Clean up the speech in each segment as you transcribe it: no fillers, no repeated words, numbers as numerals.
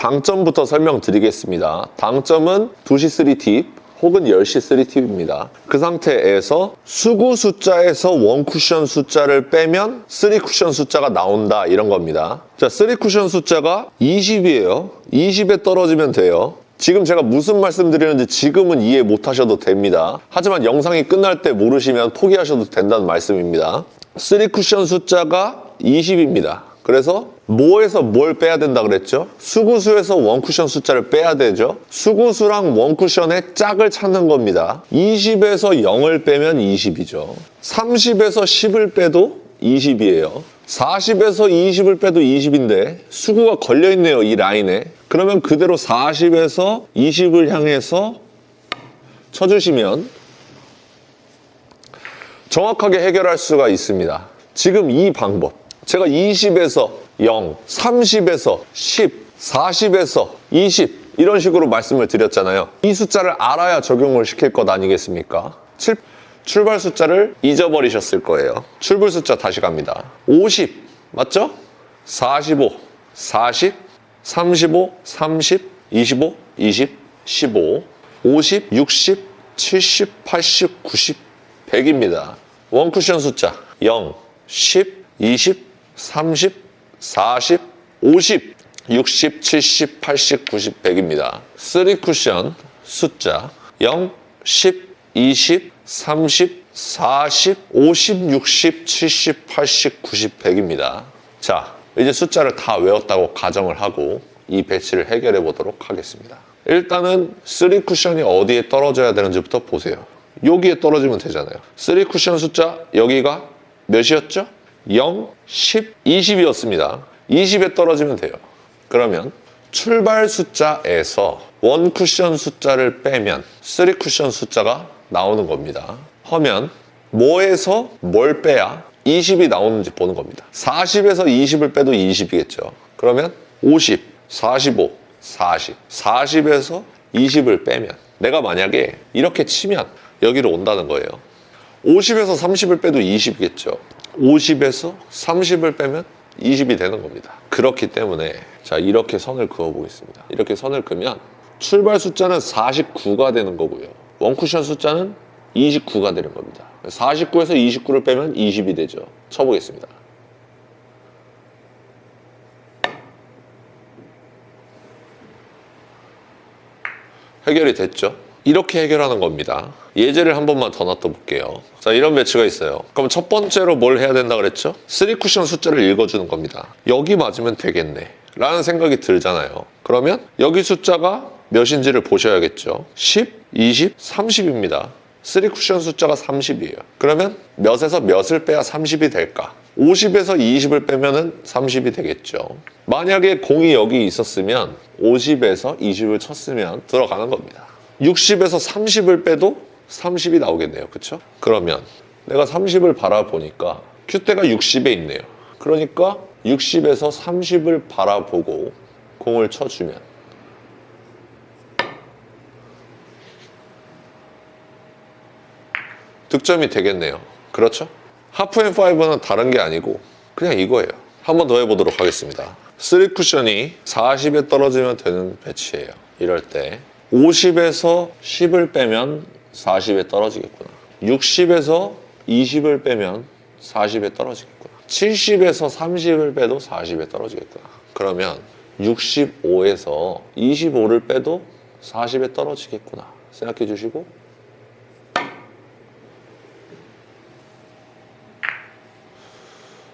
당점부터 설명드리겠습니다. 당점은 2시 3팁 혹은 10시 3팁입니다. 그 상태에서 수구 숫자에서 원 쿠션 숫자를 빼면 3 쿠션 숫자가 나온다, 이런 겁니다. 자, 3 쿠션 숫자가 20이에요. 20에 떨어지면 돼요. 지금 제가 무슨 말씀 드리는지 지금은 이해 못 하셔도 됩니다. 하지만 영상이 끝날 때 모르시면 포기하셔도 된다는 말씀입니다. 3 쿠션 숫자가 20입니다. 그래서 뭐에서 뭘 빼야 된다 그랬죠? 수구수에서 원쿠션 숫자를 빼야 되죠. 수구수랑 원쿠션의 짝을 찾는 겁니다. 20에서 0을 빼면 20이죠. 30에서 10을 빼도 20이에요. 40에서 20을 빼도 20인데 수구가 걸려있네요, 이 라인에. 그러면 그대로 40에서 20을 향해서 쳐주시면 정확하게 해결할 수가 있습니다. 지금 이 방법, 제가 20에서 0, 30에서 10, 40에서 20 이런 식으로 말씀을 드렸잖아요. 이 숫자를 알아야 적용을 시킬 것 아니겠습니까? 출발 숫자를 잊어버리셨을 거예요. 출발 숫자 다시 갑니다. 50 맞죠? 45, 40, 35, 30, 25, 20, 15, 50, 60, 70, 80, 90, 100입니다. 원쿠션 숫자 0, 10, 20, 30, 40, 50, 60, 70, 80, 90, 100입니다. 3 쿠션 숫자 0, 10, 20, 30, 40, 50, 60, 70, 80, 90, 100입니다. 자, 이제 숫자를 다 외웠다고 가정을 하고 이 배치를 해결해 보도록 하겠습니다. 일단은 3 쿠션이 어디에 떨어져야 되는지부터 보세요. 여기에 떨어지면 되잖아요. 3 쿠션 숫자 여기가 몇이었죠? 0, 10, 20이었습니다. 20에 떨어지면 돼요. 그러면 출발 숫자에서 원 쿠션 숫자를 빼면 3 쿠션 숫자가 나오는 겁니다. 하면 뭐에서 뭘 빼야 20이 나오는지 보는 겁니다. 40에서 20을 빼도 20이겠죠. 그러면 50, 45, 40, 40에서 20을 빼면 내가 만약에 이렇게 치면 여기로 온다는 거예요. 50에서 30을 빼도 20이겠죠. 50에서 30을 빼면 20이 되는 겁니다. 그렇기 때문에 자, 이렇게 선을 그어 보겠습니다. 이렇게 선을 그으면 출발 숫자는 49가 되는 거고요. 원쿠션 숫자는 29가 되는 겁니다. 49에서 29를 빼면 20이 되죠. 쳐보겠습니다. 해결이 됐죠? 이렇게 해결하는 겁니다. 예제를 한 번만 더 놔둬볼게요. 자, 이런 배치가 있어요. 그럼 첫 번째로 뭘 해야 된다 그랬죠? 3 쿠션 숫자를 읽어주는 겁니다. 여기 맞으면 되겠네 라는 생각이 들잖아요. 그러면 여기 숫자가 몇인지를 보셔야겠죠. 10, 20, 30입니다. 3 쿠션 숫자가 30이에요. 그러면 몇에서 몇을 빼야 30이 될까? 50에서 20을 빼면은 30이 되겠죠. 만약에 공이 여기 있었으면 50에서 20을 쳤으면 들어가는 겁니다. 60에서 30을 빼도 30이 나오겠네요. 그쵸? 그러면 내가 30을 바라보니까 큐대가 60에 있네요. 그러니까 60에서 30을 바라보고 공을 쳐주면 득점이 되겠네요. 그렇죠? 하프 앤 파이브는 다른 게 아니고 그냥 이거예요. 한 번 더 해보도록 하겠습니다. 3 쿠션이 40에 떨어지면 되는 배치예요. 이럴 때 50에서 10을 빼면 40에 떨어지겠구나. 60에서 20을 빼면 40에 떨어지겠구나. 70에서 30을 빼도 40에 떨어지겠구나. 그러면 65에서 25를 빼도 40에 떨어지겠구나 생각해 주시고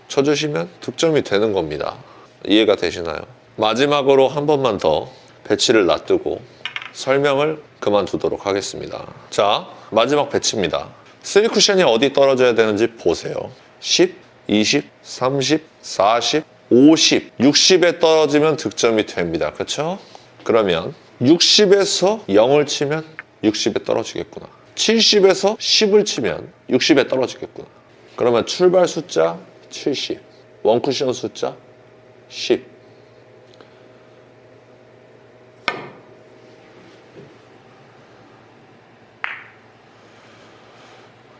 쳐주시면 득점이 되는 겁니다. 이해가 되시나요? 마지막으로 한 번만 더 배치를 놔두고 설명을 그만두도록 하겠습니다. 자, 마지막 배치입니다. 3 쿠션이 어디 떨어져야 되는지 보세요. 10, 20, 30, 40, 50, 60에 떨어지면 득점이 됩니다. 그렇죠? 그러면 60에서 0을 치면 60에 떨어지겠구나. 70에서 10을 치면 60에 떨어지겠구나. 그러면 출발 숫자 70, 원쿠션 숫자 10.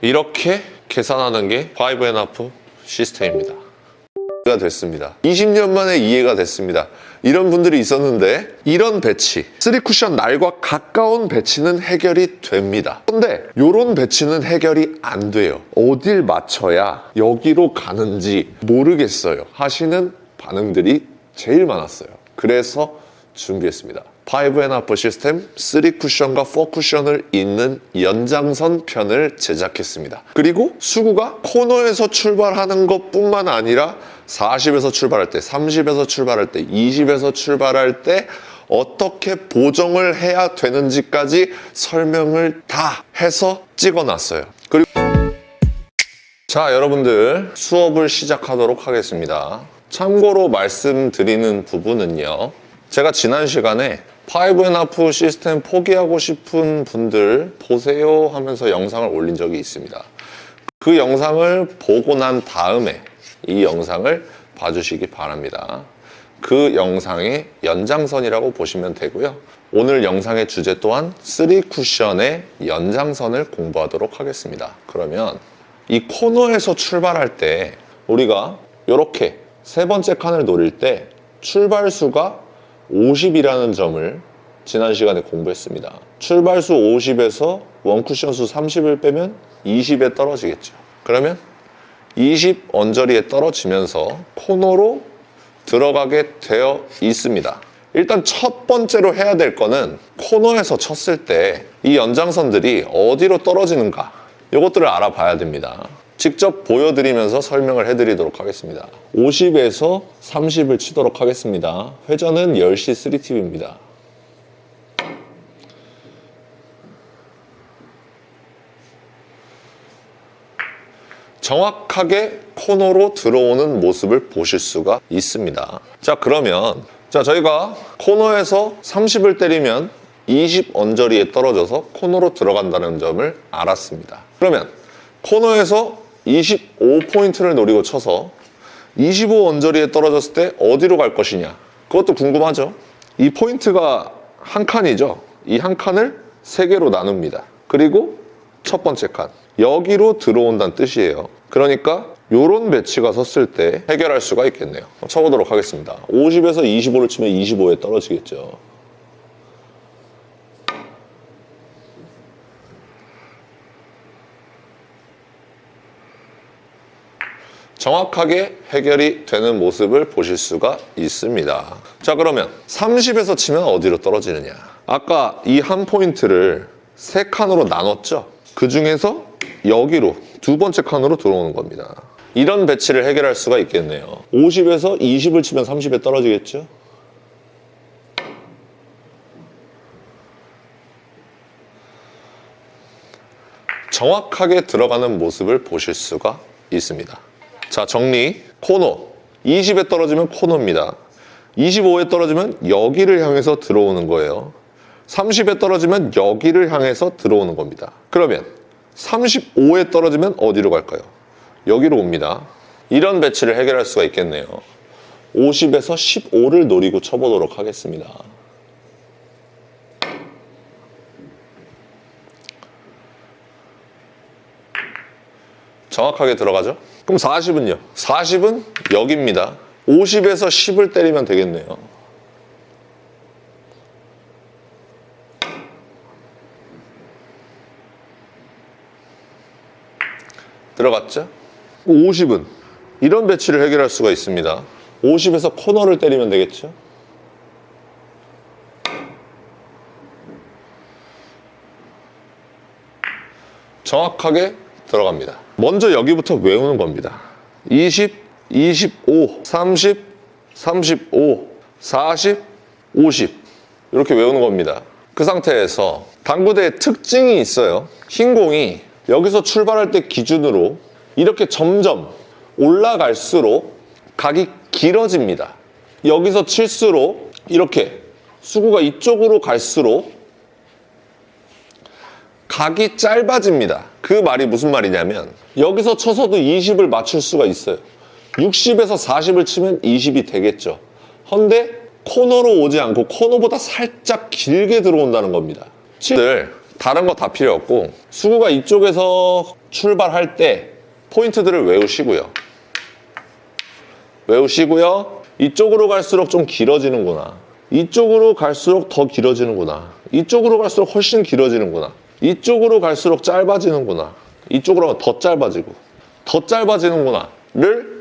이렇게 계산하는 게 5&하프 시스템입니다. 됐습니다. 20년 만에 이해가 됐습니다. 이런 분들이 있었는데 이런 배치, 3쿠션 날과 가까운 배치는 해결이 됩니다. 그런데 이런 배치는 해결이 안 돼요. 어딜 맞춰야 여기로 가는지 모르겠어요 하시는 반응들이 제일 많았어요. 그래서 준비했습니다. 5&1 시스템 3쿠션과 4쿠션을 잇는 연장선 편을 제작했습니다. 그리고 수구가 코너에서 출발하는 것뿐만 아니라 40에서 출발할 때, 30에서 출발할 때, 20에서 출발할 때 어떻게 보정을 해야 되는지까지 설명을 다 해서 찍어놨어요. 그리고 자, 여러분들 수업을 시작하도록 하겠습니다. 참고로 말씀드리는 부분은요, 제가 지난 시간에 5&1 시스템 포기하고 싶은 분들 보세요 하면서 영상을 올린 적이 있습니다. 그 영상을 보고 난 다음에 이 영상을 봐주시기 바랍니다. 그 영상의 연장선이라고 보시면 되고요. 오늘 영상의 주제 또한 3쿠션의 연장선을 공부하도록 하겠습니다. 그러면 이 코너에서 출발할 때 우리가 이렇게 세 번째 칸을 노릴 때 출발수가 50이라는 점을 지난 시간에 공부했습니다. 출발수 50에서 원쿠션 수 30을 빼면 20에 떨어지겠죠. 그러면 20 언저리에 떨어지면서 코너로 들어가게 되어 있습니다. 일단 첫 번째로 해야 될 거는 코너에서 쳤을 때 이 연장선들이 어디로 떨어지는가, 이것들을 알아봐야 됩니다. 직접 보여드리면서 설명을 해드리도록 하겠습니다. 50에서 30을 치도록 하겠습니다. 회전은 10시 3팁입니다. 정확하게 코너로 들어오는 모습을 보실 수가 있습니다. 자, 그러면 저희가 코너에서 30을 때리면 20 언저리에 떨어져서 코너로 들어간다는 점을 알았습니다. 그러면 코너에서 25포인트를 노리고 쳐서 25 언저리에 떨어졌을 때 어디로 갈 것이냐, 그것도 궁금하죠. 이 포인트가 한 칸이죠. 이 한 칸을 3개로 나눕니다. 그리고 첫 번째 칸, 여기로 들어온다는 뜻이에요. 그러니까 이런 배치가 섰을 때 해결할 수가 있겠네요. 쳐보도록 하겠습니다. 50에서 25를 치면 25에 떨어지겠죠. 정확하게 해결이 되는 모습을 보실 수가 있습니다. 자, 그러면 30에서 치면 어디로 떨어지느냐. 아까 이 한 포인트를 3칸으로 나눴죠. 그 중에서 여기로 두 번째 칸으로 들어오는 겁니다. 이런 배치를 해결할 수가 있겠네요. 50에서 20을 치면 30에 떨어지겠죠. 정확하게 들어가는 모습을 보실 수가 있습니다. 자, 정리. 코너 20에 떨어지면 코너입니다. 25에 떨어지면 여기를 향해서 들어오는 거예요. 30에 떨어지면 여기를 향해서 들어오는 겁니다. 그러면 35에 떨어지면 어디로 갈까요? 여기로 옵니다. 이런 배치를 해결할 수가 있겠네요. 50에서 15를 노리고 쳐보도록 하겠습니다. 정확하게 들어가죠? 그럼 40은요? 40은 여기입니다. 50에서 10을 때리면 되겠네요. 들어갔죠? 50은 이런 배치를 해결할 수가 있습니다. 50에서 코너를 때리면 되겠죠? 정확하게 들어갑니다. 먼저 여기부터 외우는 겁니다. 20, 25, 30, 35, 40, 50 이렇게 외우는 겁니다. 그 상태에서 당구대의 특징이 있어요. 흰 공이 여기서 출발할 때 기준으로 이렇게 점점 올라갈수록 각이 길어집니다. 여기서 칠수록 이렇게 수구가 이쪽으로 갈수록 각이 짧아집니다. 그 말이 무슨 말이냐면 여기서 쳐서도 20을 맞출 수가 있어요. 60에서 40을 치면 20이 되겠죠. 헌데 코너로 오지 않고 코너보다 살짝 길게 들어온다는 겁니다. 다른 거 다 필요 없고 수구가 이쪽에서 출발할 때 포인트들을 외우시고요. 외우시고요. 이쪽으로 갈수록 좀 길어지는구나. 이쪽으로 갈수록 더 길어지는구나. 이쪽으로 갈수록 훨씬 길어지는구나. 이쪽으로 갈수록 짧아지는구나. 이쪽으로 하면 더 짧아지고 더 짧아지는구나를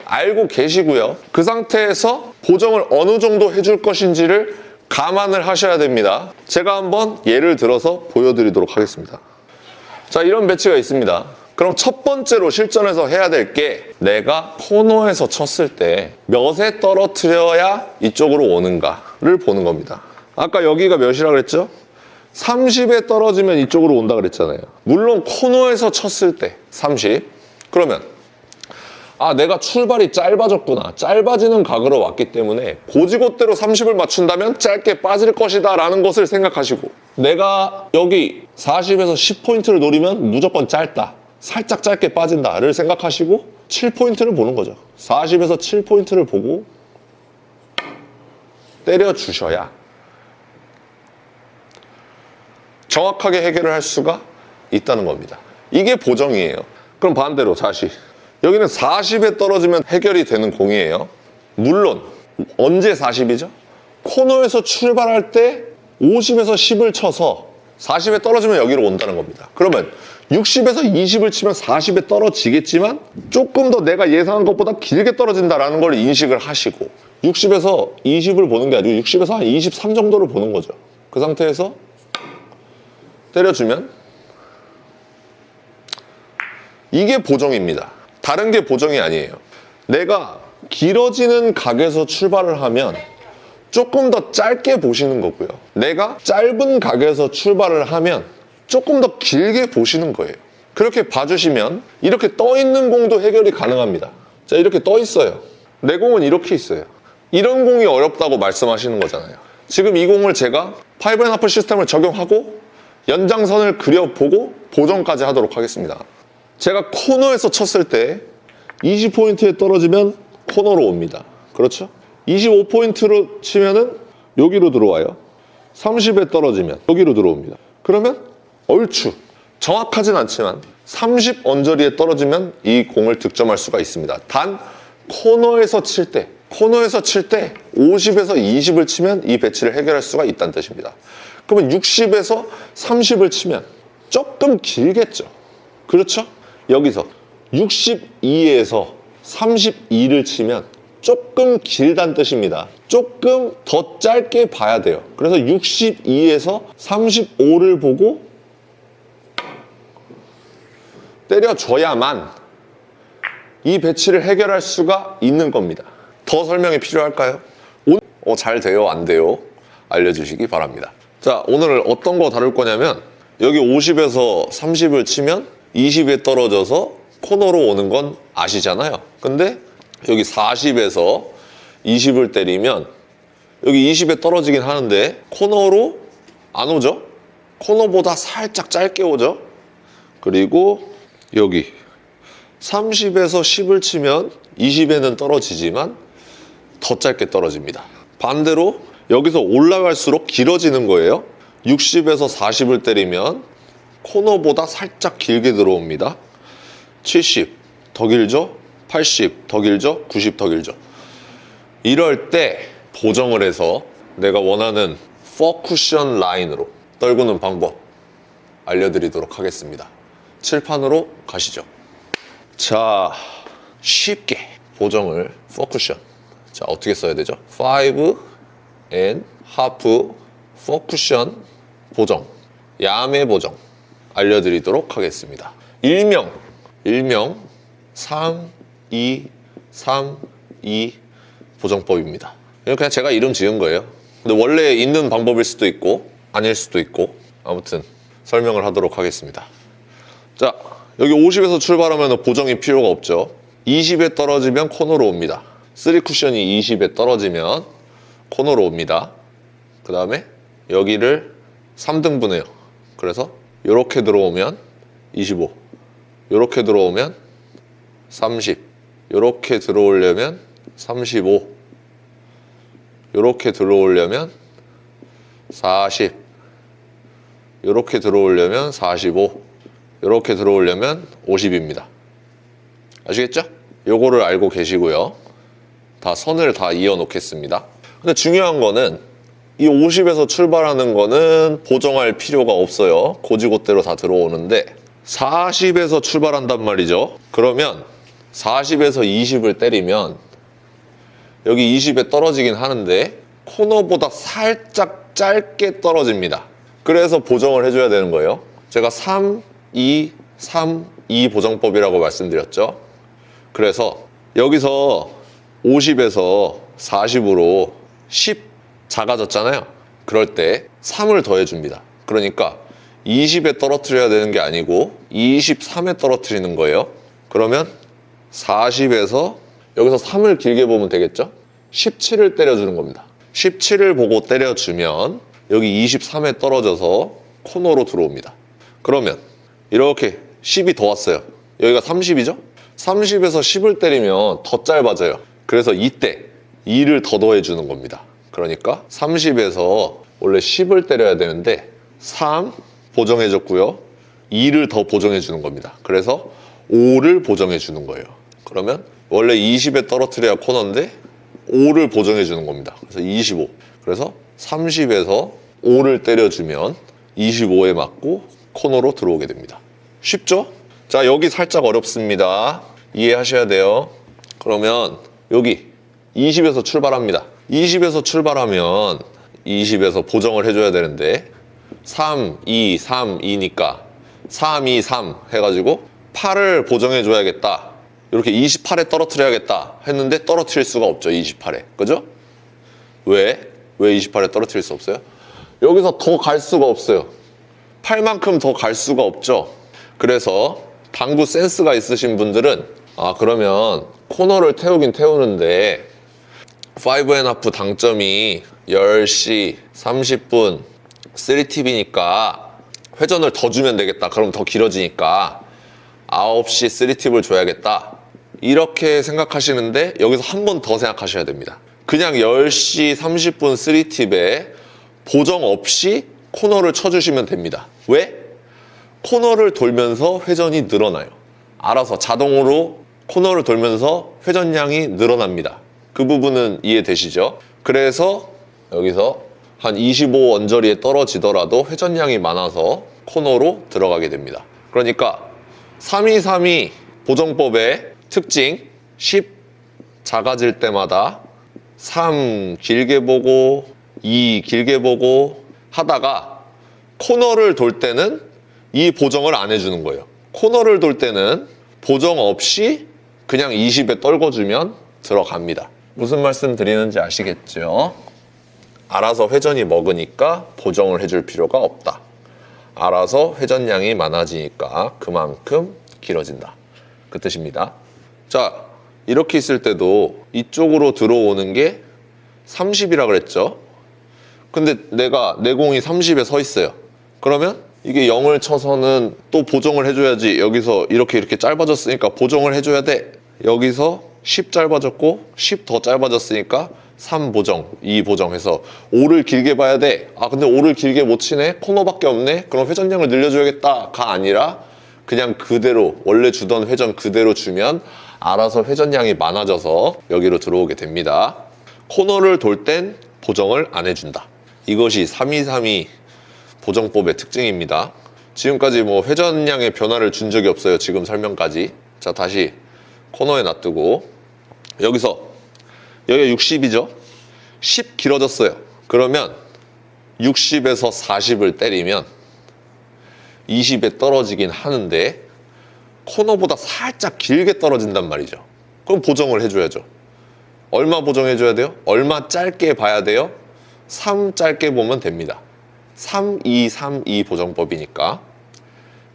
알고 계시고요. 그 상태에서 보정을 어느 정도 해줄 것인지를 감안을 하셔야 됩니다. 제가 한번 예를 들어서 보여드리도록 하겠습니다. 자, 이런 배치가 있습니다. 그럼 첫 번째로 실전에서 해야 될 게 내가 코너에서 쳤을 때 몇에 떨어뜨려야 이쪽으로 오는가를 보는 겁니다. 아까 여기가 몇이라 그랬죠? 30에 떨어지면 이쪽으로 온다 그랬잖아요. 물론 코너에서 쳤을 때 30. 그러면 내가 출발이 짧아졌구나. 짧아지는 각으로 왔기 때문에 고지곳대로 30을 맞춘다면 짧게 빠질 것이다 라는 것을 생각하시고, 내가 여기 40에서 10포인트를 노리면 무조건 짧다. 살짝 짧게 빠진다를 생각하시고 7포인트를 보는 거죠. 40에서 7포인트를 보고 때려주셔야 정확하게 해결을 할 수가 있다는 겁니다. 이게 보정이에요. 그럼 반대로 다시 여기는 40에 떨어지면 해결이 되는 공이에요. 물론 언제 40이죠? 코너에서 출발할 때 50에서 10을 쳐서 40에 떨어지면 여기로 온다는 겁니다. 그러면 60에서 20을 치면 40에 떨어지겠지만 조금 더 내가 예상한 것보다 길게 떨어진다는 걸 인식을 하시고 60에서 20을 보는 게 아니고 60에서 한 23 정도를 보는 거죠. 그 상태에서 때려주면 이게 보정입니다. 다른 게 보정이 아니에요. 내가 길어지는 각에서 출발을 하면 조금 더 짧게 보시는 거고요. 내가 짧은 각에서 출발을 하면 조금 더 길게 보시는 거예요. 그렇게 봐주시면 이렇게 떠 있는 공도 해결이 가능합니다. 자, 이렇게 떠 있어요. 내 공은 이렇게 있어요. 이런 공이 어렵다고 말씀하시는 거잖아요. 지금 이 공을 제가 5&하프 시스템을 적용하고 연장선을 그려보고 보정까지 하도록 하겠습니다. 제가 코너에서 쳤을 때 20포인트에 떨어지면 코너로 옵니다. 그렇죠? 25포인트로 치면은 여기로 들어와요. 30에 떨어지면 여기로 들어옵니다. 그러면 얼추 정확하진 않지만 30 언저리에 떨어지면 이 공을 득점할 수가 있습니다. 단 코너에서 칠 때 50에서 20을 치면 이 배치를 해결할 수가 있다는 뜻입니다. 그러면 60에서 30을 치면 조금 길겠죠. 그렇죠? 여기서 62에서 32를 치면 조금 길다는 뜻입니다. 조금 더 짧게 봐야 돼요. 그래서 62에서 35를 보고 때려줘야만 이 배치를 해결할 수가 있는 겁니다. 더 설명이 필요할까요? 잘 돼요? 안 돼요? 알려주시기 바랍니다. 자, 오늘 어떤 거 다룰 거냐면 여기 50에서 30을 치면 20에 떨어져서 코너로 오는 건 아시잖아요. 근데 여기 40에서 20을 때리면 여기 20에 떨어지긴 하는데 코너로 안 오죠? 코너보다 살짝 짧게 오죠? 그리고 여기 30에서 10을 치면 20에는 떨어지지만 더 짧게 떨어집니다. 반대로 여기서 올라갈수록 길어지는 거예요. 60에서 40을 때리면 코너보다 살짝 길게 들어옵니다. 70 더 길죠? 80 더 길죠? 90 더 길죠? 이럴 때 보정을 해서 내가 원하는 퍼쿠션 라인으로 떨구는 방법 알려드리도록 하겠습니다. 칠판으로 가시죠. 자, 쉽게 보정을 퍼쿠션. 자, 어떻게 써야 되죠? 5&하프 퍼쿠션 보정, 야매 보정 알려드리도록 하겠습니다. 일명 3-2-3-2 보정법입니다. 이거 그냥 제가 이름 지은 거예요. 근데 원래 있는 방법일 수도 있고 아닐 수도 있고 아무튼 설명을 하도록 하겠습니다. 자, 여기 50에서 출발하면 보정이 필요가 없죠. 20에 떨어지면 코너로 옵니다. 3쿠션이 20에 떨어지면 코너로 옵니다. 그 다음에 여기를 3등분해요. 그래서 이렇게 들어오면 25, 이렇게 들어오면 30, 이렇게 들어오려면 35, 이렇게 들어오려면 40, 이렇게 들어오려면 45, 이렇게 들어오려면 50입니다. 아시겠죠? 요거를 알고 계시고요. 다 선을 다 이어 놓겠습니다. 근데 중요한 거는 이 50에서 출발하는 거는 보정할 필요가 없어요. 고지고대로 다 들어오는데 40에서 출발한단 말이죠. 그러면 40에서 20을 때리면 여기 20에 떨어지긴 하는데 코너보다 살짝 짧게 떨어집니다. 그래서 보정을 해줘야 되는 거예요. 제가 3, 2, 3, 2 보정법이라고 말씀드렸죠. 그래서 여기서 50에서 40으로 10 작아졌잖아요. 그럴 때 3을 더해줍니다. 그러니까 20에 떨어뜨려야 되는 게 아니고 23에 떨어뜨리는 거예요. 그러면 40에서 여기서 3을 길게 보면 되겠죠? 17을 때려주는 겁니다. 17을 보고 때려주면 여기 23에 떨어져서 코너로 들어옵니다. 그러면 이렇게 10이 더 왔어요. 여기가 30이죠? 30에서 10을 때리면 더 짧아져요. 그래서 이때 2를 더 더해주는 겁니다. 그러니까 30에서 원래 10을 때려야 되는데 3 보정해줬고요. 2를 더 보정해주는 겁니다. 그래서 5를 보정해주는 거예요. 그러면 원래 20에 떨어뜨려야 코너인데 5를 보정해주는 겁니다. 그래서 25. 그래서 30에서 5를 때려주면 25에 맞고 코너로 들어오게 됩니다. 쉽죠? 자, 여기 살짝 어렵습니다. 이해하셔야 돼요. 그러면 여기 20에서 출발합니다. 20에서 출발하면 20에서 보정을 해줘야 되는데 3, 2, 3, 2니까 3, 2, 3 해가지고 8을 보정해줘야겠다. 이렇게 28에 떨어뜨려야겠다 했는데 떨어뜨릴 수가 없죠. 28에. 그죠? 왜 28에 떨어뜨릴 수 없어요? 여기서 더 갈 수가 없어요. 8만큼 더 갈 수가 없죠. 그래서 당구 센스가 있으신 분들은 그러면 코너를 태우긴 태우는데 5&1 당점이 10시 30분 3팁이니까 회전을 더 주면 되겠다. 그럼 더 길어지니까 9시 3팁을 줘야겠다. 이렇게 생각하시는데 여기서 한 번 더 생각하셔야 됩니다. 그냥 10시 30분 3팁에 보정 없이 코너를 쳐주시면 됩니다. 왜? 코너를 돌면서 회전이 늘어나요. 알아서 자동으로 코너를 돌면서 회전량이 늘어납니다. 그 부분은 이해되시죠? 그래서 여기서 한 25 언저리에 떨어지더라도 회전량이 많아서 코너로 들어가게 됩니다. 그러니까 3232 보정법의 특징 10 작아질 때마다 3 길게 보고 2 길게 보고 하다가 코너를 돌 때는 이 보정을 안 해주는 거예요. 코너를 돌 때는 보정 없이 그냥 20에 떨궈주면 들어갑니다. 무슨 말씀 드리는지 아시겠죠? 알아서 회전이 먹으니까 보정을 해줄 필요가 없다. 알아서 회전량이 많아지니까 그만큼 길어진다. 그 뜻입니다. 자, 이렇게 있을 때도 이쪽으로 들어오는 게 30이라 그랬죠? 근데 내 공이 30에 서 있어요. 그러면 이게 0을 쳐서는 또 보정을 해줘야지. 여기서 이렇게 짧아졌으니까 보정을 해줘야 돼. 여기서 10 짧아졌고 10 더 짧아졌으니까 3 보정, 2 보정해서 5를 길게 봐야 돼. 근데 5를 길게 못 치네? 코너밖에 없네? 그럼 회전량을 늘려줘야겠다가 아니라 그냥 그대로 원래 주던 회전 그대로 주면 알아서 회전량이 많아져서 여기로 들어오게 됩니다. 코너를 돌 땐 보정을 안 해준다. 이것이 3232 보정법의 특징입니다. 지금까지 뭐 회전량의 변화를 준 적이 없어요. 지금 설명까지. 자, 다시 코너에 놔두고 여기가 60이죠? 10 길어졌어요. 그러면 60에서 40을 때리면 20에 떨어지긴 하는데 코너보다 살짝 길게 떨어진단 말이죠. 그럼 보정을 해줘야죠. 얼마 보정해줘야 돼요? 얼마 짧게 봐야 돼요? 3 짧게 보면 됩니다. 3, 2, 3, 2 보정법이니까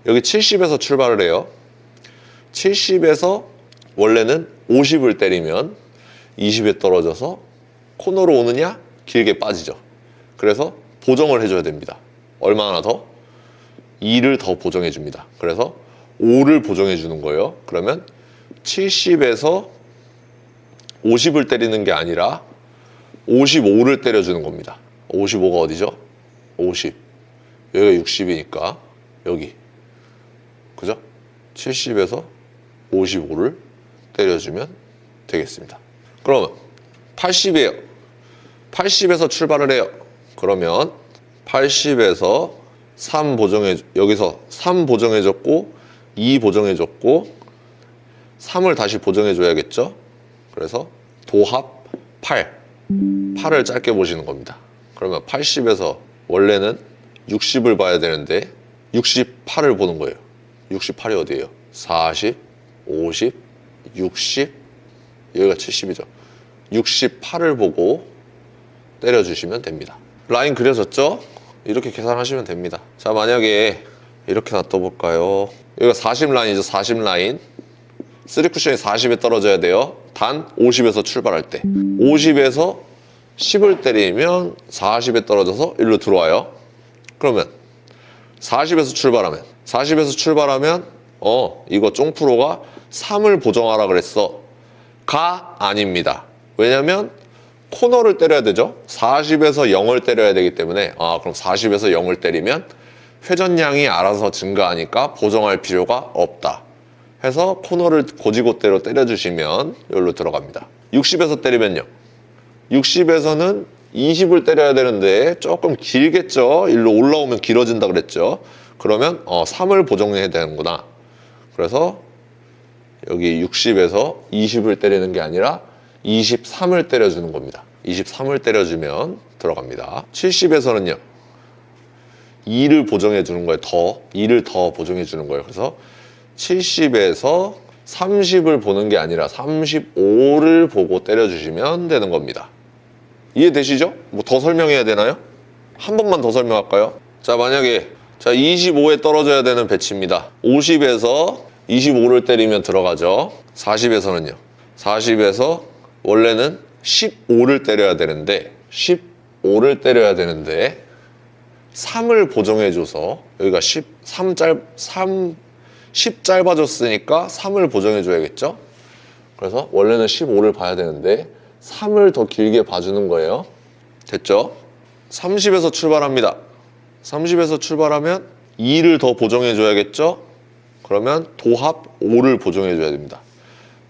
여기 70에서 출발을 해요. 70에서 원래는 50을 때리면 20에 떨어져서 코너로 오느냐? 길게 빠지죠. 그래서 보정을 해줘야 됩니다. 얼마나 더? 2를 더 보정해 줍니다. 그래서 5를 보정해 주는 거예요. 그러면 70에서 50을 때리는 게 아니라 55를 때려주는 겁니다. 55가 어디죠? 50. 여기가 60이니까 여기. 그죠? 70에서 55를 때려주면 되겠습니다. 그러면 80이에요. 80에서 출발을 해요. 그러면 80에서 3 보정해, 여기서 3 보정해줬고 2 보정해줬고 3을 다시 보정해줘야겠죠. 그래서 도합 8을 짧게 보시는 겁니다. 그러면 80에서 원래는 60을 봐야 되는데 68을 보는 거예요. 68이 어디예요? 40, 50, 60, 여기가 70이죠. 68을 보고 때려주시면 됩니다. 라인 그려졌죠? 이렇게 계산하시면 됩니다. 자, 만약에 이렇게 놔둬볼까요? 여기가 40 라인이죠. 40 라인. 3쿠션이 40에 떨어져야 돼요. 단 50에서 출발할 때 50에서 10을 때리면 40에 떨어져서 일로 들어와요. 그러면 40에서 출발하면 이거 쫑프로가 3을 보정하라 그랬어. 가 아닙니다. 왜냐면 코너를 때려야 되죠. 40에서 0을 때려야 되기 때문에 그럼 40에서 0을 때리면 회전량이 알아서 증가하니까 보정할 필요가 없다 해서 코너를 고지고대로 때려주시면 여기로 들어갑니다. 60에서 때리면요, 60에서는 20을 때려야 되는데 조금 길겠죠. 일로 올라오면 길어진다 그랬죠. 그러면 3을 보정해야 되는구나. 그래서 여기 60에서 20을 때리는 게 아니라 23을 때려주는 겁니다. 23을 때려주면 들어갑니다. 70에서는요 2를 보정해 주는 거예요. 2를 더 보정해 주는 거예요. 그래서 70에서 30을 보는 게 아니라 35를 보고 때려주시면 되는 겁니다. 이해되시죠? 뭐 더 설명해야 되나요? 한 번만 더 설명할까요? 자, 만약에 25에 떨어져야 되는 배치입니다. 50에서 25를 때리면 들어가죠. 40에서는요 40에서 원래는 15를 때려야 되는데 3을 보정해줘서 여기가 10 짧아졌으니까 3을 보정해줘야겠죠. 그래서 원래는 15를 봐야 되는데 3을 더 길게 봐주는 거예요. 됐죠? 30에서 출발합니다. 30에서 출발하면 2를 더 보정해줘야겠죠. 그러면 도합 5를 보정해줘야 됩니다.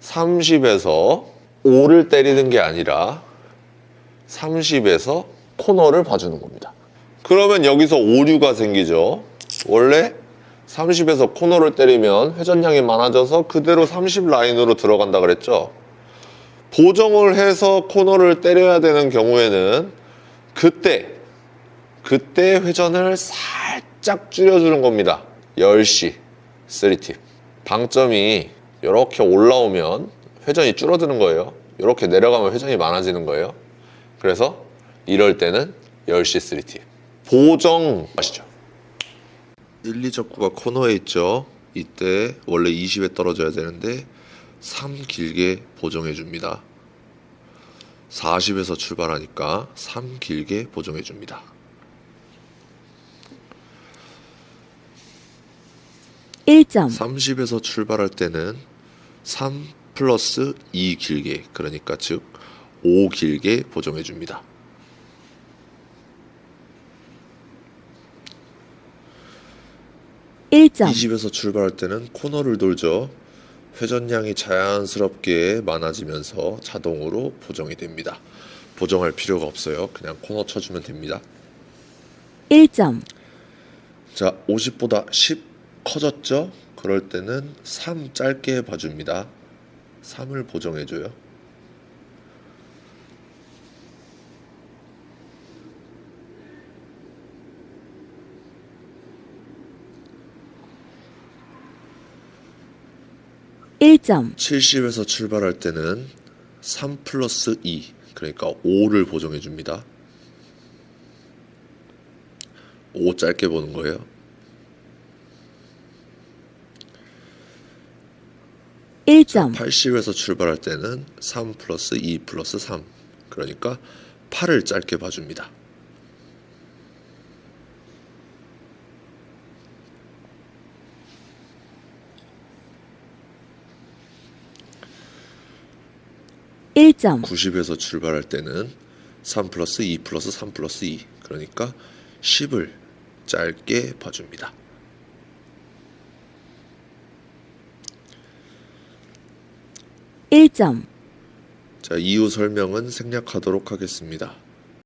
30에서 5를 때리는 게 아니라 30에서 코너를 봐주는 겁니다. 그러면 여기서 오류가 생기죠. 원래 30에서 코너를 때리면 회전량이 많아져서 그대로 30 라인으로 들어간다 그랬죠. 보정을 해서 코너를 때려야 되는 경우에는 그때 회전을 살짝 줄여주는 겁니다. 10시 3팁. 방점이 이렇게 올라오면 회전이 줄어드는 거예요. 이렇게 내려가면 회전이 많아지는 거예요. 그래서 이럴 때는 10시 3팁. 보정 아시죠? 1, 2적구가 코너에 있죠. 이때 원래 20에 떨어져야 되는데 3 길게 보정해 줍니다. 40에서 출발하니까 3 길게 보정해 줍니다. 1점 30에서 출발할 때는 3 플러스 2 길게, 그러니까 즉 5 길게 보정해 줍니다. 1점 20에서 출발할 때는 코너를 돌죠. 회전량이 자연스럽게 많아지면서 자동으로 보정이 됩니다. 보정할 필요가 없어요. 그냥 코너 쳐주면 됩니다. 1점 자, 50보다 10 커졌죠? 그럴 때는 3 짧게 봐줍니다. 3을 보정해줘요. (1점) 70에서 출발할 때는 3 플러스 2, 그러니까 5를 보정해줍니다. 5 짧게 보는 거예요. 1점 80에서 출발할 때는 3 플러스 2 플러스 3, 그러니까 8을 짧게 봐줍니다. 1점 90에서 출발할 때는 3 플러스 2 플러스 3 플러스 2, 그러니까 10을 짧게 봐줍니다. 1점 자, 이유 설명은 생략하도록 하겠습니다.